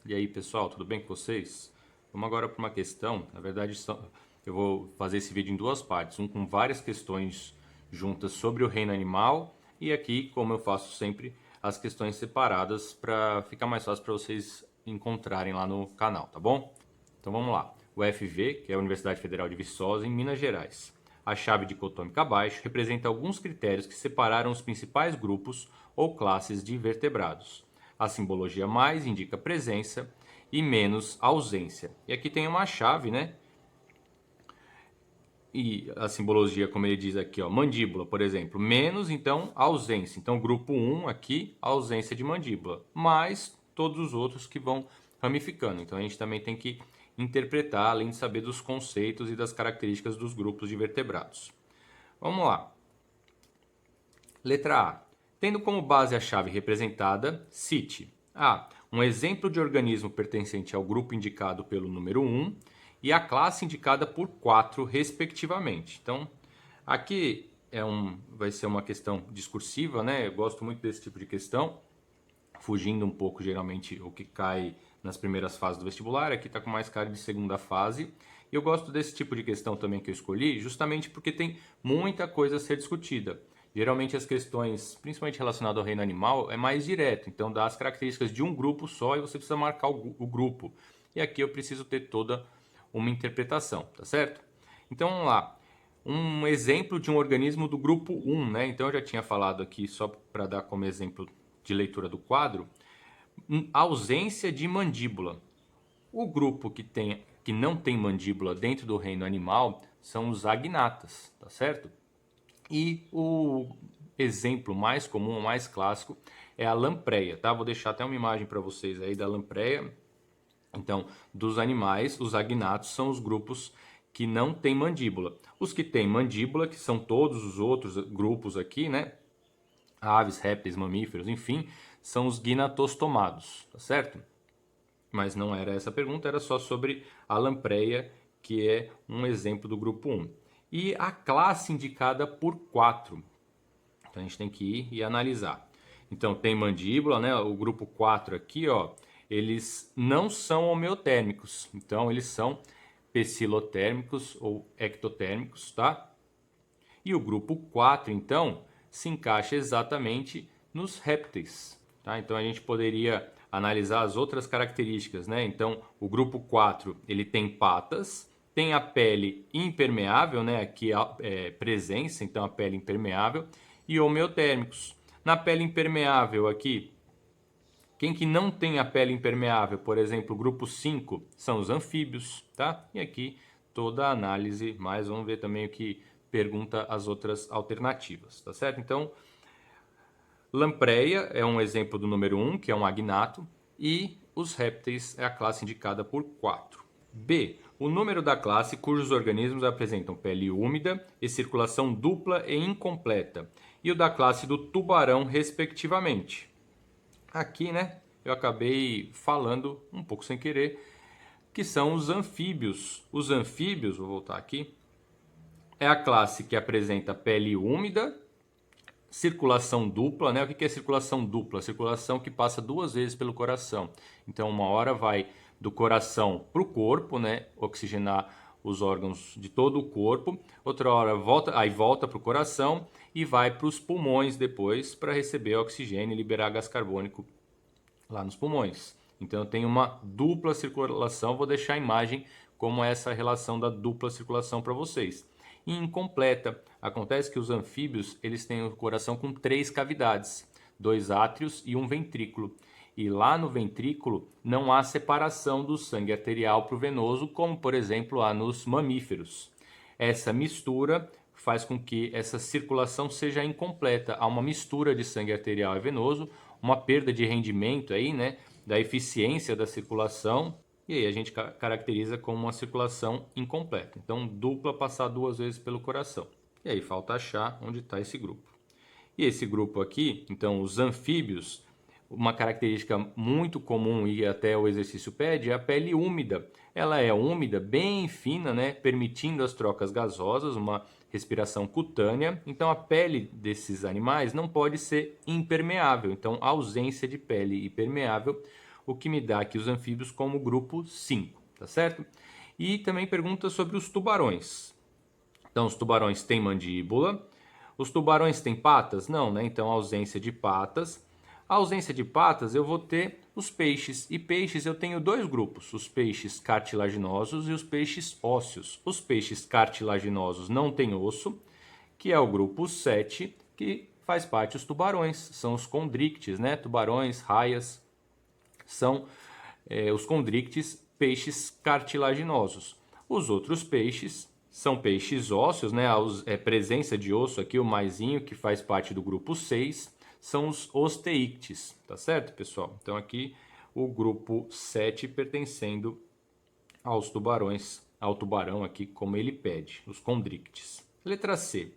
E aí, pessoal, tudo bem com vocês? Vamos agora para uma questão. Na verdade, eu vou fazer esse vídeo em duas partes, um com várias questões juntas sobre o reino animal e aqui, como eu faço sempre, as questões separadas para ficar mais fácil para vocês encontrarem lá no canal, tá bom? Então vamos lá. O UFV, que é a Universidade Federal de Viçosa, em Minas Gerais. A chave dicotômica abaixo representa alguns critérios que separaram os principais grupos ou classes de invertebrados. A simbologia mais indica presença e menos ausência. E aqui tem uma chave, né? E a simbologia, como ele diz aqui, ó, mandíbula, por exemplo, menos, então, ausência. Então, grupo 1 aqui, ausência de mandíbula, mais todos os outros que vão ramificando. Então, a gente também tem que interpretar, além de saber dos conceitos e das características dos grupos de vertebrados. Vamos lá. Letra A. Tendo como base a chave representada, cite A. Um exemplo de organismo pertencente ao grupo indicado pelo número 1 e a classe indicada por 4, respectivamente. Então, aqui vai ser uma questão discursiva, né? Eu gosto muito desse tipo de questão, fugindo um pouco, geralmente, o que cai nas primeiras fases do vestibular. Aqui está com mais cara de segunda fase. E eu gosto desse tipo de questão também que eu escolhi, justamente porque tem muita coisa a ser discutida. Geralmente as questões, principalmente relacionadas ao reino animal, é mais direto. Então dá as características de um grupo só e você precisa marcar o grupo. E aqui eu preciso ter toda uma interpretação, tá certo? Então vamos lá. Um exemplo de um organismo do grupo 1, né? Então eu já tinha falado aqui, só para dar como exemplo de leitura do quadro, ausência de mandíbula. O grupo que não tem mandíbula dentro do reino animal são os agnatas, tá certo? E o exemplo mais comum, mais clássico, é a lampreia, tá? Vou deixar até uma imagem para vocês aí da lampreia. Então, dos animais, os agnatos são os grupos que não têm mandíbula. Os que têm mandíbula, que são todos os outros grupos aqui, né? Aves, répteis, mamíferos, enfim, são os gnatostomados, tá certo? Mas não era essa a pergunta, era só sobre a lampreia, que é um exemplo do grupo 1. E a classe indicada por 4. Então a gente tem que ir e analisar. Então tem mandíbula, né? O grupo 4 aqui, ó, eles não são homeotérmicos. Então eles são pecilotérmicos ou ectotérmicos, tá? E o grupo 4, então, se encaixa exatamente nos répteis, tá? Então a gente poderia analisar as outras características, né? Então, o grupo 4, ele tem patas, tem a pele impermeável, né? Aqui é presença, então a pele impermeável, e homeotérmicos. Na pele impermeável aqui, quem que não tem a pele impermeável, por exemplo, o grupo 5, são os anfíbios, tá? E aqui toda a análise, mas vamos ver também o que pergunta as outras alternativas, tá certo? Então, lampreia é um exemplo do número 1, que é um agnato, e os répteis é a classe indicada por 4. B. O número da classe cujos organismos apresentam pele úmida e circulação dupla e incompleta, e o da classe do tubarão, respectivamente. Aqui, né, eu acabei falando um pouco sem querer, que são os anfíbios. Os anfíbios, vou voltar aqui, é a classe que apresenta pele úmida, circulação dupla, né? O que é circulação dupla? Circulação que passa duas vezes pelo coração. Então, uma hora vai do coração para o corpo, né? Oxigenar os órgãos de todo o corpo. Outra hora volta para o coração e vai para os pulmões depois para receber oxigênio e liberar gás carbônico lá nos pulmões. Então, eu tenho uma dupla circulação. Vou deixar a imagem como é essa relação da dupla circulação para vocês. E incompleta. Acontece que os anfíbios eles têm o coração com 3 cavidades, 2 átrios e um ventrículo. E lá no ventrículo não há separação do sangue arterial para o venoso, como por exemplo há nos mamíferos. Essa mistura faz com que essa circulação seja incompleta. Há uma mistura de sangue arterial e venoso, uma perda de rendimento aí, né, da eficiência da circulação. E aí a gente caracteriza como uma circulação incompleta. Então, dupla passar 2 vezes pelo coração. E aí falta achar onde está esse grupo. E esse grupo aqui, então os anfíbios, uma característica muito comum e até o exercício pede é a pele úmida. Ela é úmida, bem fina, né, permitindo as trocas gasosas, uma respiração cutânea. Então a pele desses animais não pode ser impermeável. Então a ausência de pele impermeável o que me dá aqui os anfíbios como grupo 5, tá certo? E também pergunta sobre os tubarões. Então, os tubarões têm mandíbula. Os tubarões têm patas? Não, né? Então, ausência de patas. A ausência de patas, eu vou ter os peixes. E peixes eu tenho dois grupos, os peixes cartilaginosos e os peixes ósseos. Os peixes cartilaginosos não têm osso, que é o grupo 7, que faz parte dos tubarões. São os condrictes, né? Tubarões, raias, são os condrictes, peixes cartilaginosos. Os outros peixes são peixes ósseos, né? A presença de osso aqui, o maisinho, que faz parte do grupo 6, são os osteíctes, tá certo, pessoal? Então aqui o grupo 7 pertencendo aos tubarões, ao tubarão aqui, como ele pede, os condrictes. Letra C.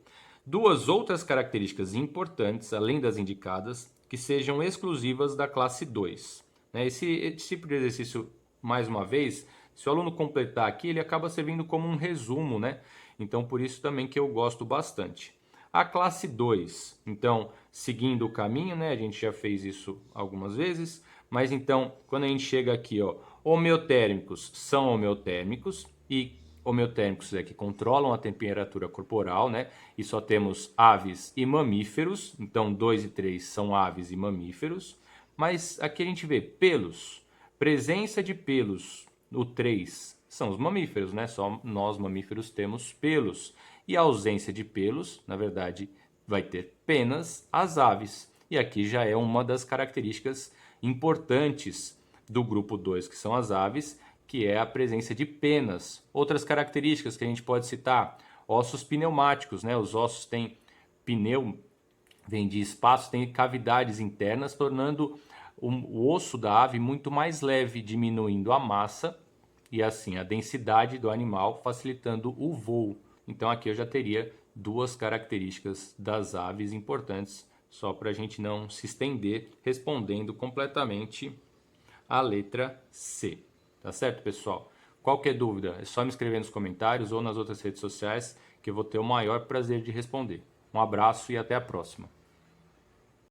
Duas outras características importantes, além das indicadas, que sejam exclusivas da classe 2. Esse tipo de exercício, mais uma vez, se o aluno completar aqui, ele acaba servindo como um resumo, né? Então, por isso também que eu gosto bastante. A classe 2, então, seguindo o caminho, né? A gente já fez isso algumas vezes, mas então, quando a gente chega aqui, ó, homeotérmicos são homeotérmicos e homeotérmicos é que controlam a temperatura corporal, né? E só temos aves e mamíferos, então 2 e 3 são aves e mamíferos, mas aqui a gente vê pelos, presença de pelos, o 3 são os mamíferos, né? Só nós mamíferos temos pelos. E a ausência de pelos, na verdade, vai ter penas as aves. E aqui já é uma das características importantes do grupo 2, que são as aves, que é a presença de penas. Outras características que a gente pode citar, ossos pneumáticos, né? Os ossos têm pneu, vem de espaço, tem cavidades internas, tornando o osso da ave muito mais leve, diminuindo a massa e assim a densidade do animal, facilitando o voo. Então aqui eu já teria duas características das aves importantes, só para a gente não se estender respondendo completamente a letra C. Tá certo, pessoal? Qualquer dúvida é só me escrever nos comentários ou nas outras redes sociais que eu vou ter o maior prazer de responder. Um abraço e até a próxima.